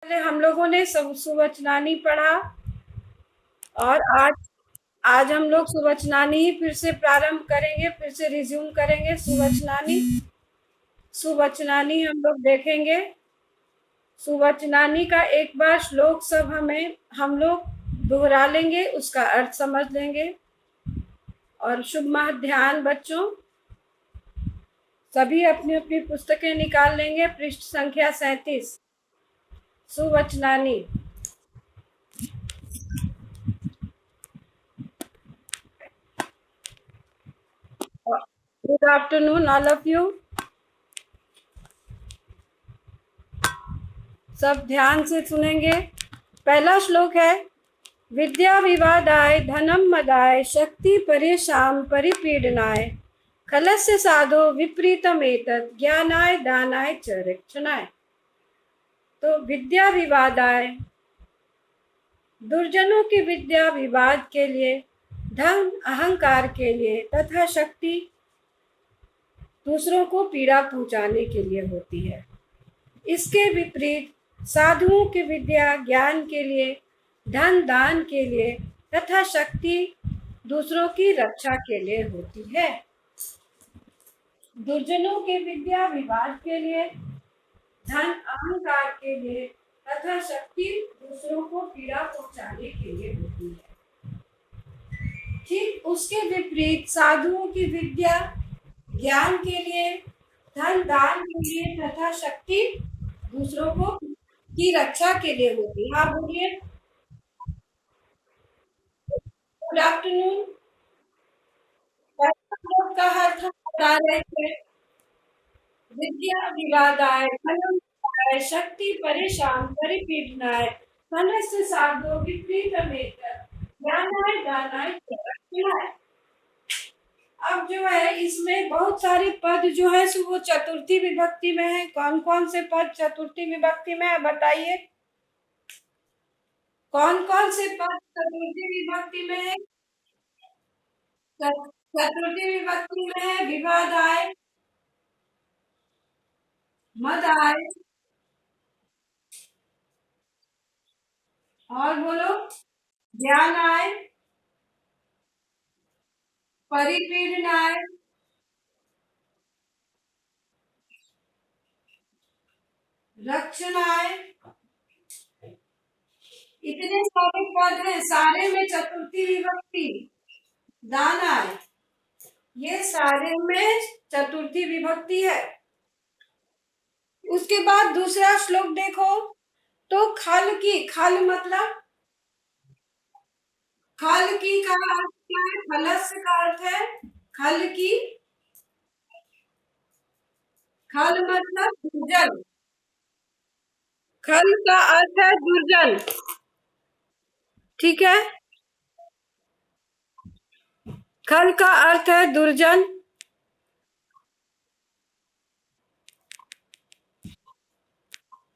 पहले हम लोगों ने सुवचनानी पढ़ा और आज आज हम लोग सुवचनानी ही फिर से प्रारंभ करेंगे, फिर से रिज्यूम करेंगे। सुवचनानी हम लोग देखेंगे। सुवचनानी का एक बार श्लोक सब हम लोग दोहरा लेंगे, उसका अर्थ समझ लेंगे। और शुभ ध्यान बच्चों, सभी अपनी अपनी पुस्तकें निकाल लेंगे। पृष्ठ संख्या 37 सुवचनानी। Good afternoon all of you. सब ध्यान से सुनेंगे। पहला श्लोक है, विद्या विवादाय धनम मदाय शक्ति परेशान परिपीडनाय खलस्य साधो विपरीतम एतत् ज्ञानाय दानाय च रक्षणाय। तो विद्या विवादाय, दुर्जनों की विद्या विवाद के लिए, धन अहंकार के लिए तथा शक्ति दूसरों को पीड़ा पहुंचाने के लिए होती है। इसके विपरीत साधुओं की विद्या ज्ञान के लिए, धन दान के लिए तथा शक्ति दूसरों की रक्षा के लिए होती है। दुर्जनों की विद्या विवाद के लिए, धन अहंकार के लिए तथा शक्ति दूसरों को पीड़ा पहुंचाने के लिए होती है। ठीक उसके विपरीत साधुओं की विद्या ज्ञान के लिए, धन दान के लिए तथा शक्ति दूसरों को की रक्षा के लिए होती है। हाँ बोलिए। Good afternoon. का अर्थ बता रहे थे, विद्या विवादाय धनम शक्ति परेशान परिपीडनाय धनस्य साधो विपरीतमेतत् ज्ञानाय दानाय च रक्षणाय। अब जो है इसमें बहुत सारे पद जो है वो चतुर्थी विभक्ति में है। कौन कौन से पद चतुर्थी विभक्ति में है बताइए? कौन कौन से पद चतुर्थी विभक्ति में है? चतुर्थी विभक्ति में है विवाद आय, मद आय, और बोलो, ज्ञान आय, परिपीडन आय, रक्षण आय। इतने सारे पद हैं, सारे में चतुर्थी विभक्ति। दान आय, ये सारे में चतुर्थी विभक्ति है। उसके बाद दूसरा श्लोक देखो तो खल की, खल मतलब खल की का अर्थ क्या है? खलस्य का अर्थ है खल की। खल मतलब दुर्जन, खल का अर्थ है दुर्जन, ठीक है। खल का अर्थ है दुर्जन।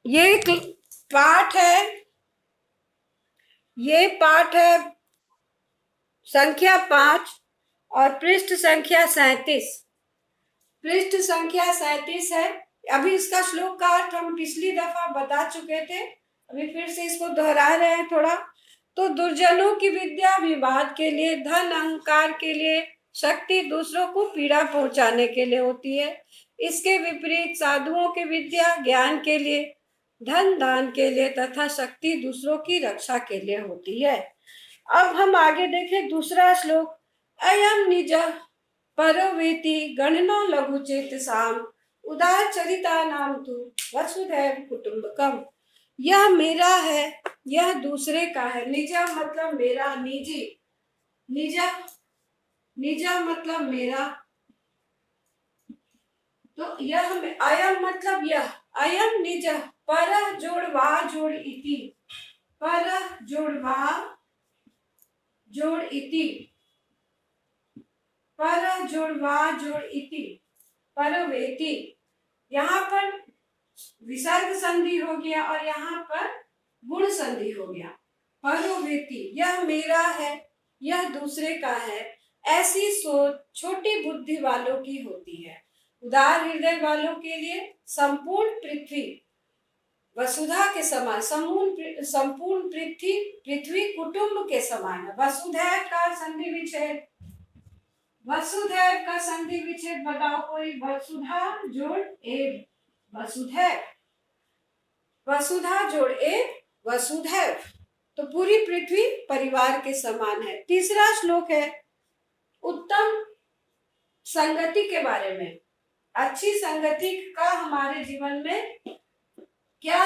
ये पाठ है, ये पाठ है संख्या 5 और पृष्ठ संख्या 37। पृष्ठ संख्या 37 है। अभी इसका श्लोक का अर्थ हम पिछली दफा बता चुके थे, अभी फिर से इसको दोहरा रहे हैं थोड़ा। तो दुर्जनों की विद्या विवाद के लिए, धन अहंकार के लिए, शक्ति दूसरों को पीड़ा पहुंचाने के लिए होती है। इसके विपरीत साधुओं की विद्या ज्ञान के लिए, धन दान के लिए तथा शक्ति दूसरों की रक्षा के लिए होती है। अब हम आगे देखें दूसरा श्लोक, अयम निज परवेति गणना लघु चेतसाम उदार चरिता नाम तु वसुधैव कुटुंबकम। यह मेरा है, यह दूसरे का है। निजा मतलब मेरा, निजी, निजा, निजा मतलब मेरा। तो यह अयम मतलब यह, अयम निज पर जोड़ वा जोड़ इति, पर जोड़ वा जोड़ इति, पर जोड़ वा जोड़ इति, परवेति। यहाँ पर विसर्ग संधि हो गया और यहाँ पर गुण संधि हो गया। परवेति, यह मेरा है, यह दूसरे का है। ऐसी सोच छोटी बुद्धि वालों की होती है। उदार हृदय वालों के लिए संपूर्ण पृथ्वी वसुधा के समान, संपूर्ण पृथ्वी कुटुंब के समान है। वसुधैव का संधि विच्छेद, वसुधैव का संधि विच्छेद बताओ कोई। वसुधा जोड़ एव वसुधैव, वसुधा जोड़ एव वसुधैव, तो पूरी पृथ्वी परिवार के समान है। तीसरा श्लोक है उत्तम संगति के बारे में। अच्छी संगति का हमारे जीवन में क्या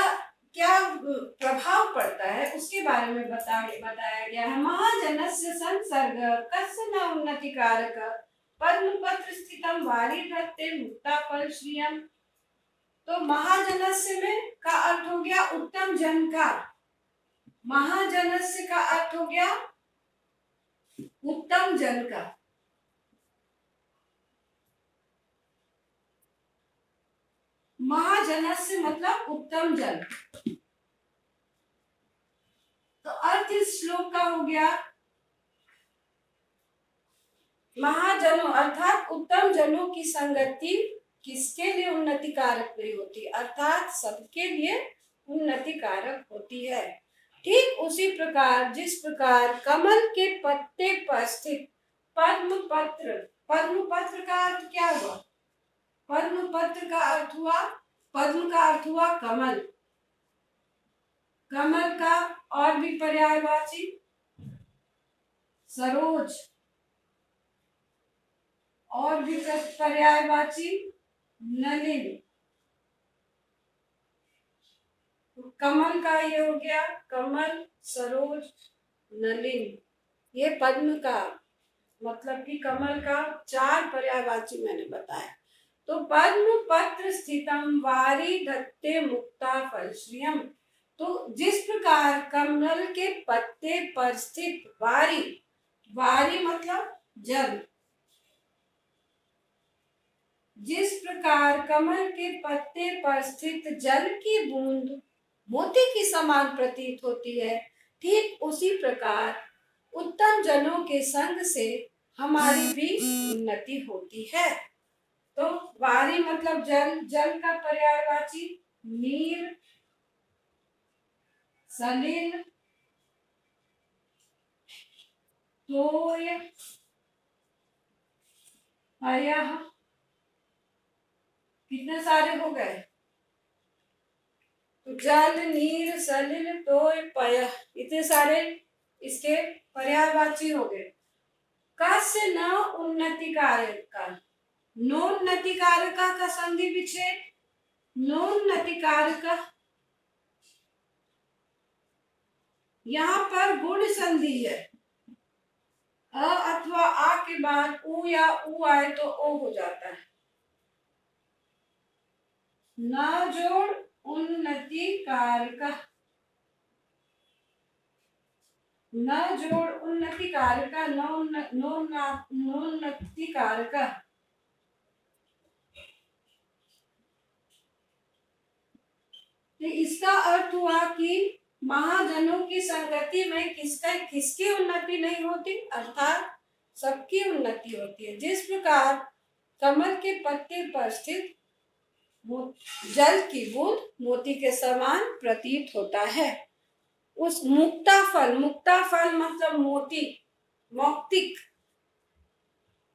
क्या प्रभाव पड़ता है उसके बारे में बताया गया है। महाजनस्य संसर्ग कस्य न उन्नति कारक पद्म पत्र स्थितम वारी धत्ते मुक्ता फल श्रियम। तो महाजनस्य में का अर्थ हो गया उत्तम जन का, महाजनस्य का अर्थ हो गया उत्तम जन का। महाजनस्य मतलब उत्तम जन। तो अर्थ इस श्लोक का हो गया महाजनों अर्थात उत्तम जनों की संगति किसके लिए उन्नति कारक नहीं होती, अर्थात सबके लिए उन्नति कारक होती है। ठीक उसी प्रकार जिस प्रकार कमल के पत्ते पर स्थित पद्म पत्र, पद्म पत्र का अर्थ क्या हुआ, पद्म पत्र का अर्थ हुआ, पद्म का अर्थ हुआ कमल, कमल का और भी पर्यायवाची सरोज, और भी पर्यायवाची नलिन। कमल का ये हो गया कमल, सरोज, नलिन, ये पद्म का मतलब कि कमल का 4 पर्यायवाची मैंने बताया। तो पद्म पत्र स्थितम वारी धत्ते मुक्ता फल श्रियम। तो जिस प्रकार कमल के पत्ते पर स्थित वारी, वारी मतलब जल, जिस प्रकार कमल के पत्ते पर स्थित जल की बूंद मोती की समान प्रतीत होती है, ठीक उसी प्रकार उत्तम जनों के संग से हमारी भी उन्नति होती है। तो वारी मतलब जल, जल का पर्यायवाची नीर, सलिल, तोय, पयः, कितने सारे हो गए, तो जल, नीर, सलिल, तोय, पयः, इतने सारे इसके पर्यायवाची हो गए। कस्य न उन्नति कारक का, नोन्नति कारक का संधि विच्छेद, नोन्नति कारक, यहाँ पर गुण संधि है, अ अथवा आ के बाद उ या उ आए तो ओ हो जाता है। न जोड़ उन्नति कारक, न जोड़ उन्नति कारक, नोन्नति कारक। तो इसका अर्थ हुआ कि महाजनों की संगति में किसकी उन्नति नहीं होती, अर्थात सबकी उन्नति होती है। जिस प्रकार कमल के पत्ते पर स्थित जल की बूंद मोती के समान प्रतीत होता है, उस मुक्ता फल, मुक्ता फल मतलब मोती, मौक्तिक,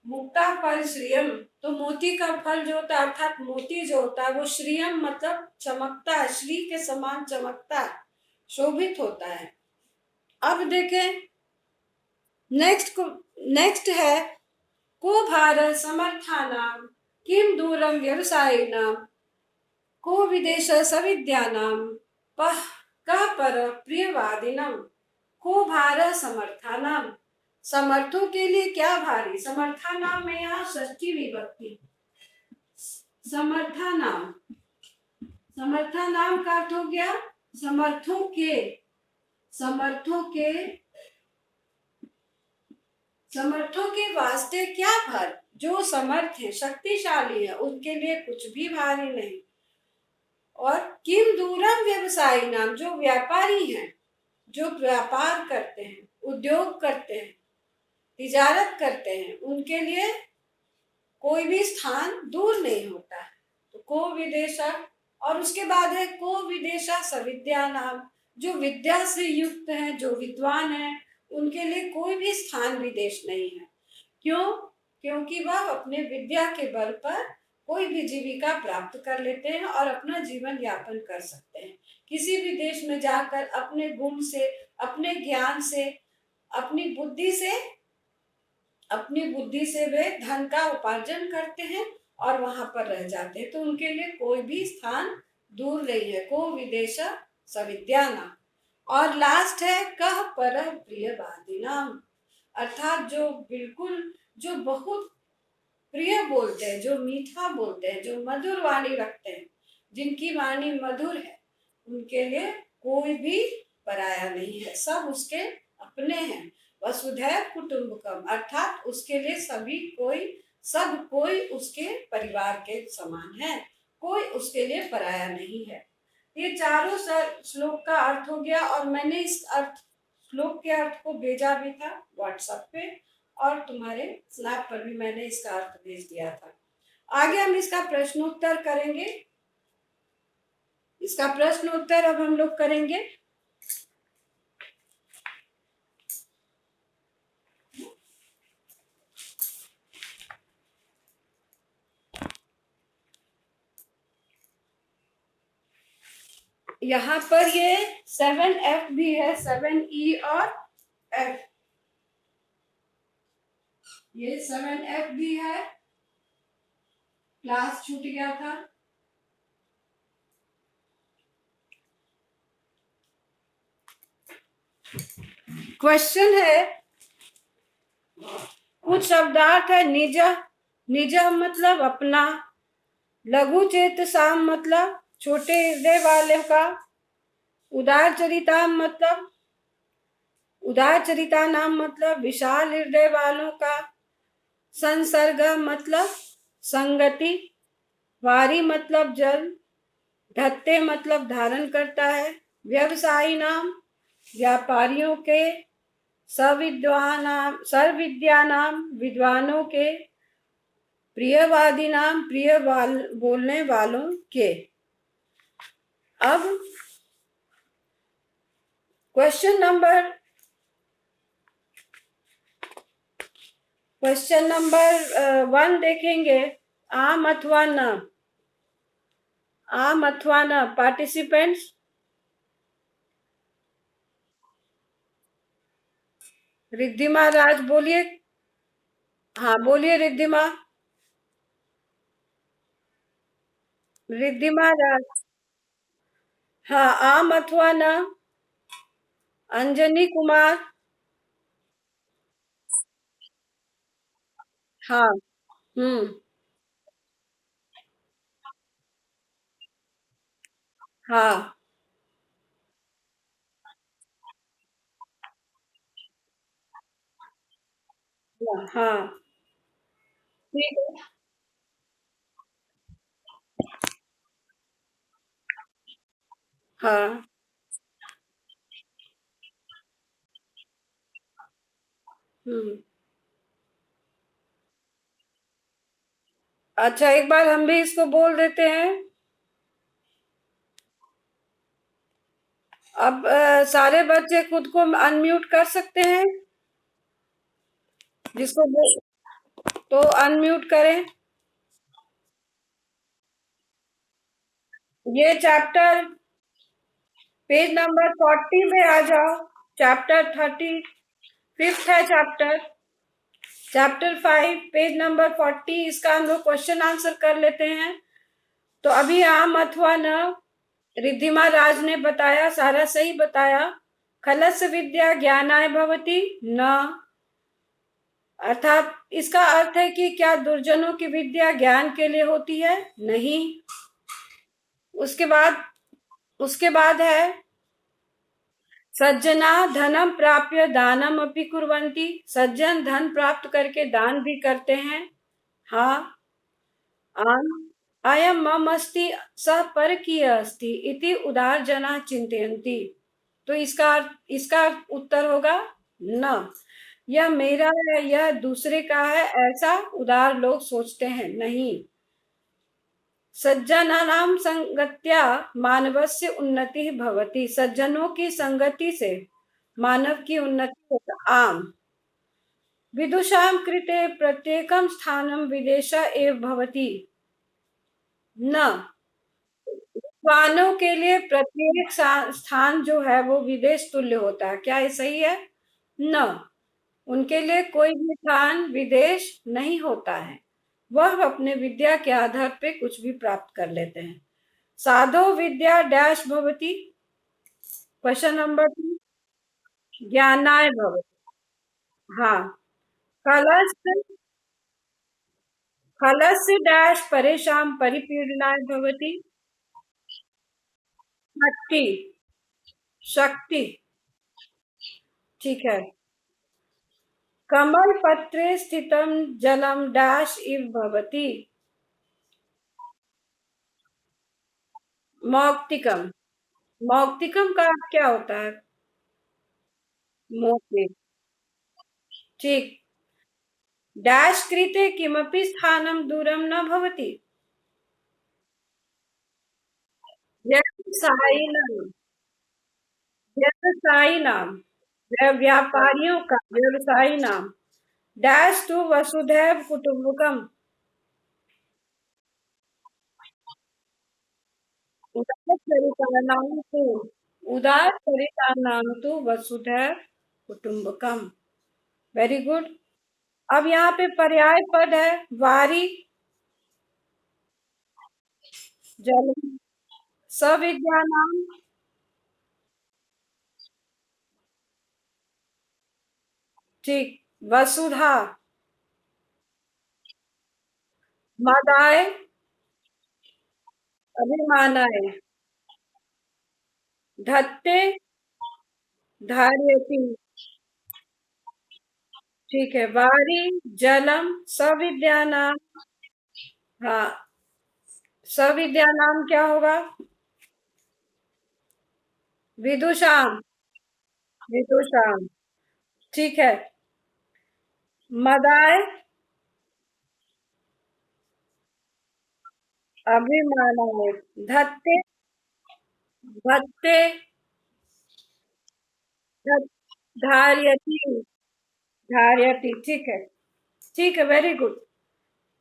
मुक्ता फल श्रियम। तो मोती का फल जो होता है अर्थात मोती जो होता है वो श्रियम मतलब चमकता है, श्री के समान चमकता है, शोभित होता है। अब देखें नेक्स्ट है को भारत समर्थानाम किम दूरम व्यवसायिनाम को विदेश सविद्यानाम कह पर प्रियवादिनम। को भारत समर्थानाम, समर्थों के लिए क्या भारी, समर्थानाम में यहाँ षष्ठी विभक्ति, समर्थानाम, समर्थानाम का अर्थ हो गया समर्थों के, समर्थों के वास्ते क्या भार, जो समर्थ है, शक्तिशाली है, उनके लिए कुछ भी भारी नहीं। और किम दूरम व्यवसायी नाम, जो व्यापारी हैं, जो व्यापार करते हैं, उद्योग करते हैं, तिजारत करते हैं, उनके लिए कोई भी स्थान दूर नहीं होता है। तो को विदेशक और उसके बाद है को विदेशा सविद्या नाम, जो विद्या से युक्त है, जो विद्वान है, उनके लिए कोई भी स्थान विदेश नहीं है। क्यों? क्योंकि वह अपने विद्या के बल पर कोई भी जीविका प्राप्त कर लेते हैं और अपना जीवन यापन कर सकते हैं। किसी भी देश में जाकर अपने गुण से, अपने ज्ञान से, अपनी बुद्धि से अपनी बुद्धि से वे धन का उपार्जन करते हैं और वहां पर रह जाते हैं। तो उनके लिए कोई भी स्थान दूर नहीं है। को विदेश सविद्याना। और लास्ट है कह पर प्रियवादिनाम, अर्थात जो बिल्कुल, जो बहुत प्रिय बोलते हैं, जो मीठा बोलते हैं, जो मधुर वाणी रखते हैं, जिनकी वाणी मधुर है, उनके लिए कोई भी पराया नहीं है, सब उसके अपने हैं। वसुधैव कुटुंबकम, अर्थात उसके लिए सब कोई उसके परिवार के समान है, कोई उसके लिए पराया नहीं है। ये चारों श्लोक का अर्थ हो गया और मैंने इस श्लोक के अर्थ को भेजा भी था व्हाट्सएप पे और तुम्हारे स्नैप पर भी मैंने इसका अर्थ भेज दिया था। आगे हम इसका प्रश्नोत्तर करेंगे। इसका प्रश्न उत्तर अब हम लोग करेंगे। यहाँ पर ये 7F भी है, 7E और F, ये 7F भी है। क्लास छूट गया था। क्वेश्चन है, कुछ शब्दार्थ है। निज, निज मतलब अपना, लघु चेतसाम मतलब छोटे हृदय वाले का, उदार चरिता मतलब, उदार चरिता नाम मतलब विशाल हृदय वालों का, संसर्ग मतलब संगति, वारी मतलब जल, धत्ते मतलब धारण करता है, व्यवसायी नाम व्यापारियों के, सर्वविद्या नाम विद्वानों के, प्रियवादी नाम बोलने वालों के। अब क्वेश्चन नंबर 1 देखेंगे। आम अथवा न, आम अथवा न, पार्टिसिपेंट्स रिद्धिमा राज बोलिए। हाँ बोलिए रिद्धिमा, रिद्धिमा राज। हाँ आम अथवा न, अंजनी कुमार। हाँ हाँ हाँ ठीक है। हाँ अच्छा एक बार हम भी इसको बोल देते हैं। अब सारे बच्चे खुद को अनम्यूट कर सकते हैं, जिसको तो अनम्यूट करें। ये चैप्टर पेज नंबर 40 पे आ जाओ। चैप्टर 35 है। चैप्टर 5 पेज नंबर 40, इसका हम लोग क्वेश्चन आंसर कर लेते हैं। तो अभी आम अथवा न, रिद्धिमा राज ने बताया, सारा सही बताया। खलस विद्या ज्ञानाय भवति न, अर्थात इसका अर्थ है कि क्या दुर्जनों की विद्या ज्ञान के लिए होती है? नहीं। उसके बाद है सज्जना धनम प्राप्य दानम अपि कुर्वन्ति, सज्जन धन प्राप्त करके दान भी करते हैं। हाँ आम अयम मम अस्ति सह परकीय अस्ति इति उदार जना चिंतयन्ति। तो इसका उत्तर होगा न, यह मेरा है, यह दूसरे का है, ऐसा उदार लोग सोचते हैं नहीं। सज्जनानां संगत्या मानवस्य उन्नतिः भवति। सज्जनों की संगति से मानव की उन्नति होता। आम विदुषां कृते प्रत्येकं स्थानं विदेश एव भवति। न विद्वानों के लिए प्रत्येक स्थान जो है वो विदेश तुल्य होता है। क्या ये सही है? न उनके लिए कोई भी स्थान विदेश नहीं होता है। वह अपने विद्या के आधार पे कुछ भी प्राप्त कर लेते हैं। साधो विद्या डैश भवति। क्वेश्चन नंबर 2 ज्ञानाय भवति। हाँ। खलस्य खलस्य डैश परेशान परिपीडनाय भवति। शक्ति शक्ति ठीक है। कमल पत्रे स्थितम जलम डैश इव भवति। मौक्तिकम। मौक्तिकम का अर्थ क्या होता है? मोती। ठीक। डैश कृते किमपि स्थानं दूरं न भवति। व्यवसायिनां व्यवसायिनां व्यापारियों का व्यवसायी नाम डैश टू वसुधैव कुटुंबकम। उदारचरितानां तु उदारचरितानां तु वसुधैव कुटुंबकम। Very good. अब यहाँ पे पर्याय पद है वारी जल सविद्यानाम। ठीक। वसुधा मदाय अभिमानाय धत्ते धार्यति। ठीक है। वारी जलम सविद्यानाम। हाँ। सविद्यानाम क्या होगा? विदुषाम। विदुषाम। ठीक है। मदाय अभिमानाय धत्ते धत्ते धार्यति धार्यति। ठीक है। ठीक है। Very good.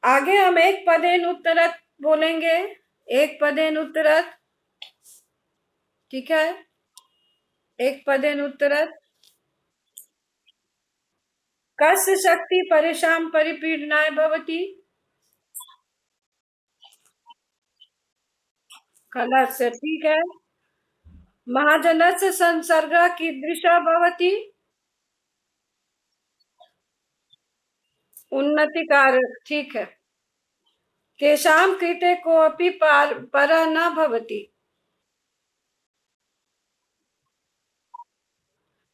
आगे हम एक पदेन उत्तरत बोलेंगे। एक पदेन उत्तरत। ठीक है। एक पदेन उत्तरत। कस्य शक्ति परेशान परिपीडनाय भवति। खलस्य। ठीक है। महाजनस्य संसर्ग कीदृशः भवति। उन्नति कारक। ठीक है। केषां कृते कोऽपि परः न भवति।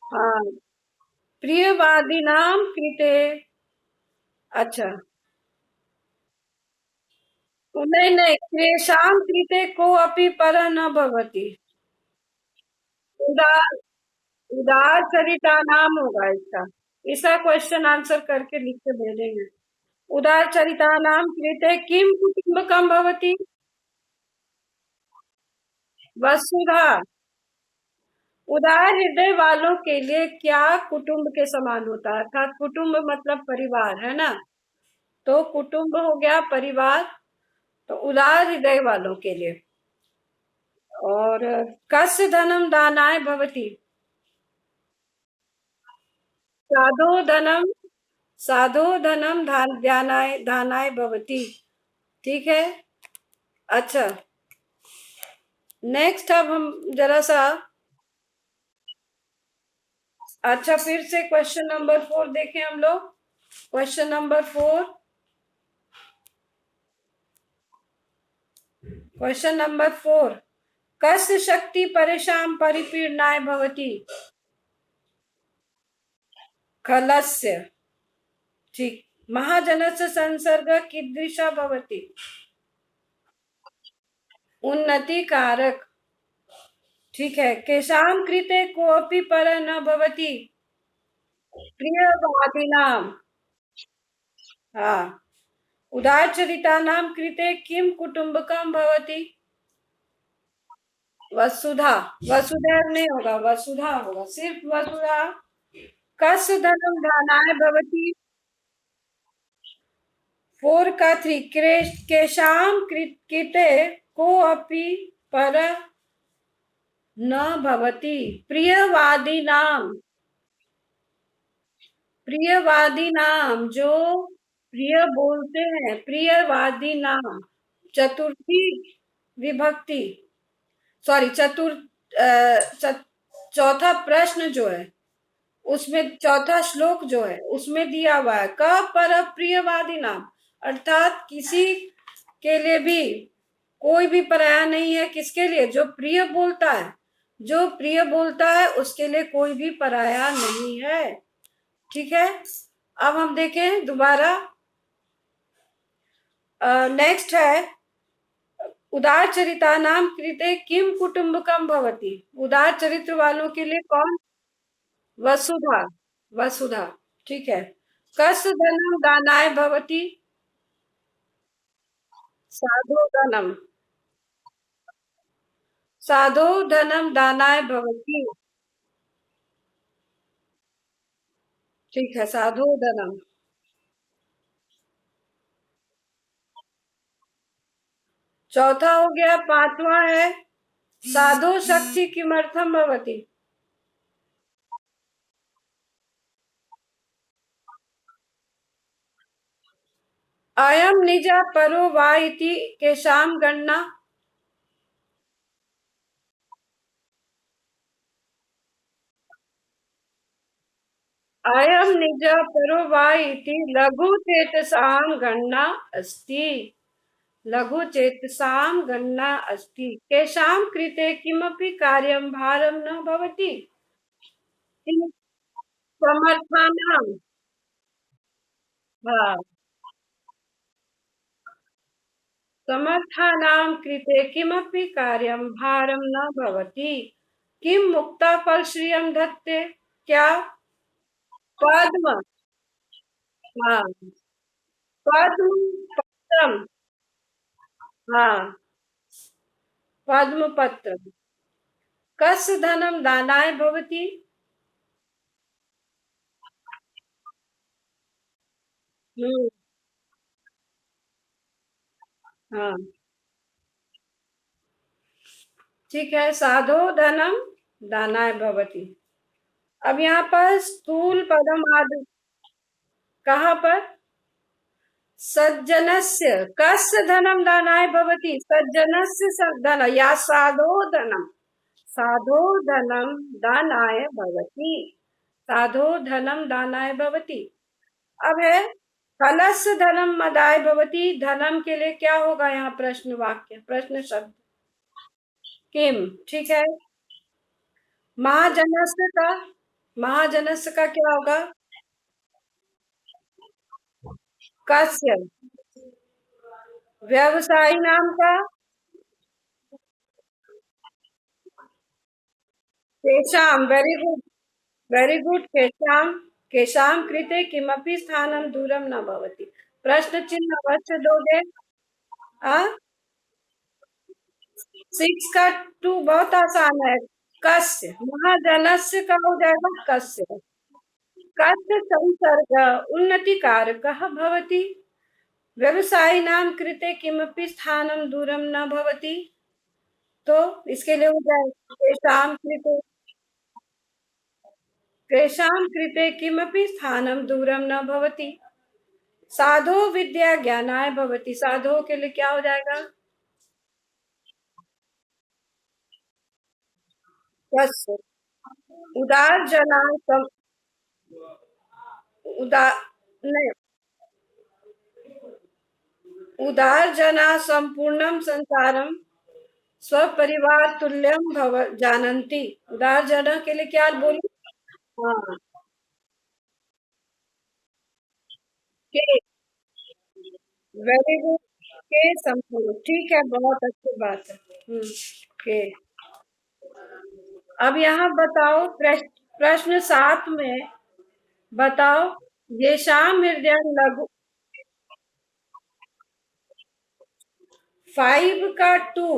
हाँ। प्रियवादिनां कृते। अच्छा। नहीं नहीं केषां कृते कोऽपि परः न भवति। उदार उदार चरिता नाम होगा इसका। इसका क्वेश्चन आंसर करके लिख के भेजेंगे। उदार चरिता नाम कृते किम कुटुम्बकम भवति। वसुधा। उदार हृदय वालों के लिए क्या कुटुंब के समान होता है? अर्थात कुटुंब मतलब परिवार है ना। तो कुटुंब हो गया परिवार। तो उदार हृदय वालों के लिए। और कस्य धनम दानाय भवति। साधो धनम साधो धनम दानाय दानाय भवति। ठीक है। अच्छा। नेक्स्ट अब हम जरा सा। अच्छा फिर से क्वेश्चन नंबर 4 देखें हम लोग। Question number 4। क्वेश्चन नंबर 4 कस्य शक्ति परेशान परिपीडनाय भवति। खलस्य। ठीक। महाजनस्य संसर्ग कीदृशः भवति। उन्नति कारक। ठीक है। केषां कृते कोऽपि परः न भवति। प्रियवादिनां। हाँ। उदारचरितानां कृते किं कुटुम्बकं भवति? वसुधा। वसुधैव नहीं होगा, वसुधा होगा, सिर्फ वसुधा। कस्य धनं दानाय भवति? 4 का 3 केषां कृते कोऽपि पर न भवति। प्रियवादिनां। प्रियवादिनां, जो प्रिय बोलते हैं, प्रियवादिनां। चतुर्थी विभक्ति, सॉरी चौथा प्रश्न जो है उसमें, चौथा श्लोक जो है उसमें दिया हुआ है क पर प्रियवादी नाम, अर्थात किसी के लिए भी कोई भी पराया नहीं है। किसके लिए? जो प्रिय बोलता है, जो प्रिय बोलता है उसके लिए कोई भी पराया नहीं है। ठीक है, अब हम देखें दोबारा। नेक्स्ट है उदार चरिता नाम कृते किम कुटुम्बकम भवति। उदार चरित्र वालों के लिए कौन? वसुधा। वसुधा। ठीक है। कस्य धनम दानाय भवति? साधो धनम। साधो धनम दानाय भवति। ठीक है, साधो धनम। चौथा हो गया। पांचवा है साधो शक्ति किमर्थम भवति? अयम निजा परो वा इति केशाम गणना? अयम निजा परो वा इति लघु चेतसाम गणना अस्ति। लघु चेतसाम गणना अस्ति। केषां कृते किमपि कार्यं भारं न भवति। समर्थानां। हाँ, समर्थानां कृते किमपि कार्यं भारं न भवति। किं मुक्ता फलश्रियं धत्ते? क्या? पद्म। हाँ, पद्म पत्रम। हाँ, पद्म पत्र। कस्य धनम दानाय भवति? हम्म। हाँ, ठीक है, साधो धनम दानाय भवति। अब यहाँ पर स्थूल पदम आदि कहाँ पर? सज्जनस्य। कस्य धनम दानाय भवति? सज्जनस्य धन या साधो धनम। साधो धनम दानाय भवति। साधो धनम दानाय भवति। अब है फलस्य धनम मदाय भवति। धनम के लिए क्या होगा यहाँ? प्रश्न वाक्य, प्रश्न शब्द किम। ठीक है। महाजनस्य का, महाजनस्य का क्या होगा? कस्य। व्यवसायी नाम का? Keisham. Very good, very good. Keisham. Keisham कृते किमपि स्थानम दूरम न भवति। प्रश्न चिन्ह अवश्य दोगे। हाँ, 6 का 2 बहुत आसान है। कस्य। महाजनस्य का हो जाएगा कस्य। कस्य संसर्ग उन्नति कारकः भवति। व्यवसायिनां कृते किमपि स्थानं दूरं न भवति। तो इसके लिए हो जाएगा तेषां कृते किमपि स्थानं दूरं न भवति। साधो विद्या ज्ञानाय भवति। साधो के लिए क्या हो जाएगा? कस्य। उदार जना उदार नहीं, उदार जना संपूर्णम संसारम स्वपरिवार तुल्यम भव जानन्ति। उदार जना के लिए क्या बोली? हाँ, के। Very good. के संपूर्ण। ठीक है, बहुत अच्छी बात है। के। अब यहाँ बताओ प्रश्न 7 में बताओ। ये शाम हृदय लघु। 5 का 2,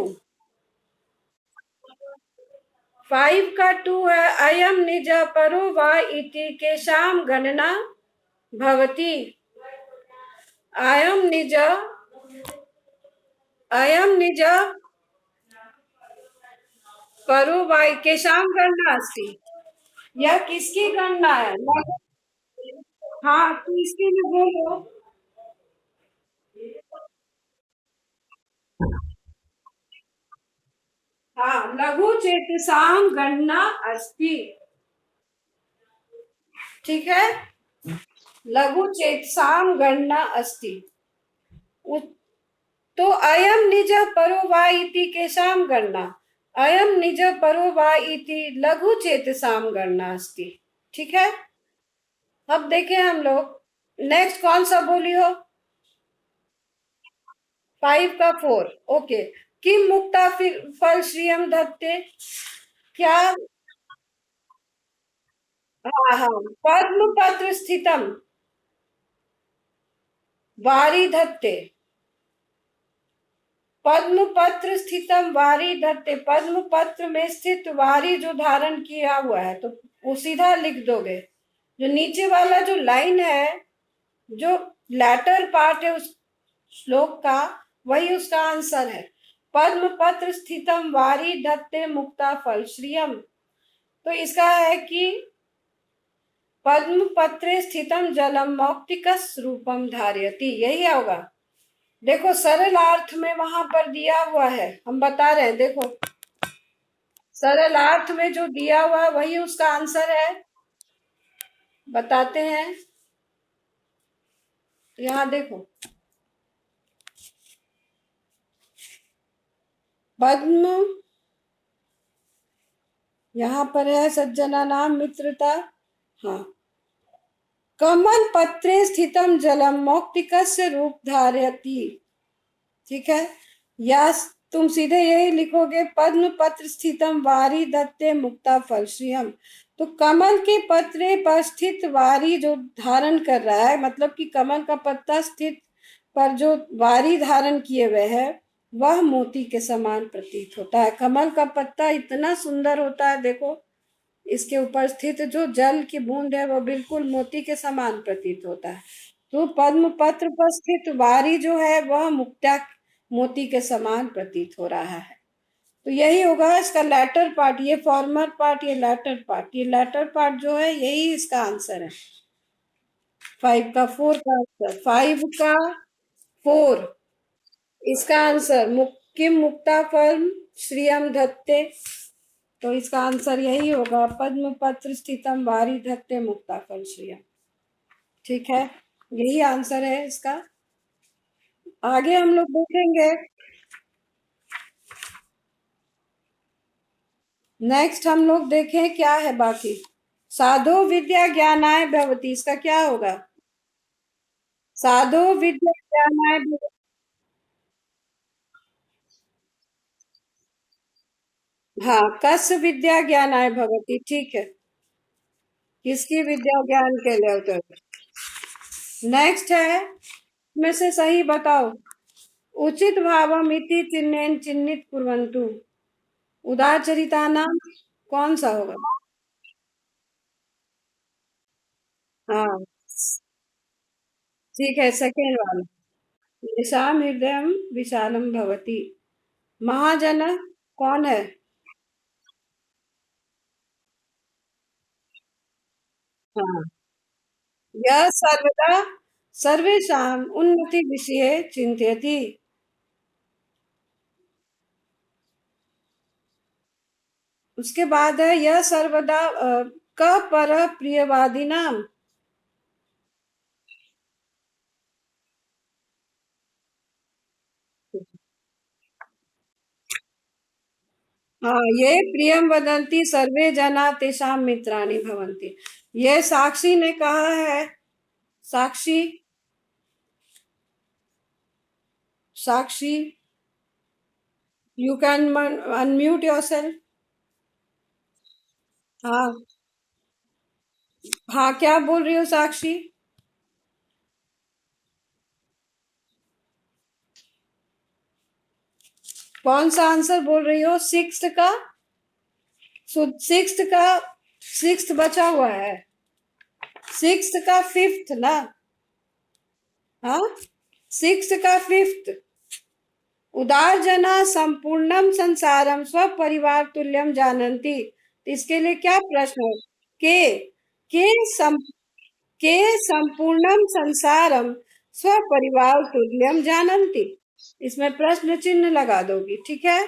5 का 2 है, अयम निज परो वा इति केशाम गणना भवती। अयम निज, अयम निज परो वा केशाम गणना अस्ति। यह किसकी गणना है? हाँ, तो इसके लिए बोलो। हाँ, लघु चेतसाम गणना अस्ति। ठीक है, लघु चेतसाम गणना अस्ति। तो अयम निज परो वा इति केशाम गणना, अयम निज परो वा इति लघु चेतसाम गणना अस्ति। ठीक है, अब देखें हम लोग नेक्स्ट कौन सा बोली हो? 5 का 4। ओके, किम मुक्ता फल श्रियम धत्ते। क्या? हाँ हाँ, पद्म पत्र स्थितम वारी धत्ते, पद्म पत्र स्थितम वारी धत्ते, पद्म पत्र में स्थित वारी जो धारण किया हुआ है, तो वो सीधा लिख दोगे। जो नीचे वाला जो लाइन है, जो लेटर पार्ट है उस श्लोक का, वही उसका आंसर है। पद्म पत्र स्थितम वारी धत्ते मुक्ता फल श्रियम। तो इसका है कि पद्म पत्रे स्थितम जलम मौक्तिकस रूपम धारयति, यही होगा। देखो सरल अर्थ में वहां पर दिया हुआ है, हम बता रहे हैं, देखो सरल अर्थ में जो दिया हुआ है वही उसका आंसर है। बताते हैं, यहाँ देखो, पद्म, यहाँ पर है सज्जना नाम मित्रता। हाँ, कमल पत्रे स्थितम जलम मौक्तिकस्य रूप धारयति। ठीक है, या तुम सीधे यही लिखोगे, पद्म पत्र स्थितम वारी दत्ते मुक्ता फल श्रियम। तो कमल के पत्रे पर स्थित वारी जो धारण कर रहा है, मतलब कि कमल का पत्ता स्थित पर जो वारी धारण किए हुए है, वह मोती के समान प्रतीत होता है। कमल का पत्ता इतना सुंदर होता है, देखो इसके ऊपर स्थित जो जल की बूंद है वो बिल्कुल मोती के समान प्रतीत होता है। तो पद्म पत्र पर स्थित वारी जो है वह मुक्ता मोती के समान प्रतीत हो रहा है। तो यही होगा इसका लेटर पार्ट, ये फॉर्मर पार्ट, ये लेटर पार्ट, ये लेटर पार्ट जो है यही इसका आंसर है। 5 का 4 का आंसर, 5 का 4 इसका आंसर। किम मुक्ता फल श्रियम धत्ते, तो इसका आंसर यही होगा, पद्म पत्र स्थितम वारी धत्ते मुक्ता फल श्रियम। ठीक है, यही आंसर है इसका। आगे हम लोग देखेंगे, नेक्स्ट हम लोग देखें क्या है बाकी। साधो विद्या ज्ञानाय भवती, इसका क्या होगा? साधो विद्या ज्ञानाय हाँ, कस विद्या ज्ञानाय भवती। ठीक है, किसकी विद्या ज्ञान के लिए होता है? नेक्स्ट है, में से सही बताओ। उचित भावम इति चिन्हेन चिन्हित कुर्वन्तु, उदारचरिता नाम कौन सा होगा? हाँ, ठीक है, सेकेंड वाला। येषाम हृदय विशालम भवति, महाजन कौन है? हाँ, यह सर्वदा सर्वेषाम उन्नति विषये चिंतयति। उसके बाद है यह सर्वदा क पर प्रियवादी नाम। हाँ, ये प्रियम वदंती सर्वे जना तेषाम मित्राणि भवन्ति, ये साक्षी ने कहा है। साक्षी, साक्षी, यू कैन अनम्यूट योरसेल्फ। हाँ हाँ, क्या बोल रही हो साक्षी? कौन सा आंसर बोल रही हो? सिक्स्थ का? सिक्स्थ बचा हुआ है, सिक्स्थ का फिफ्थ ना? हाँ, सिक्स्थ का फिफ्थ। उदार जना संपूर्णम संसारम स्वपरिवार तुल्यम जानन्ति। इसके लिए क्या प्रश्न है? के के सम के संपूर्णम संसारम स्वपरिवार तुल्यम जानन्ति। इसमें प्रश्न चिन्ह लगा दोगी, ठीक है?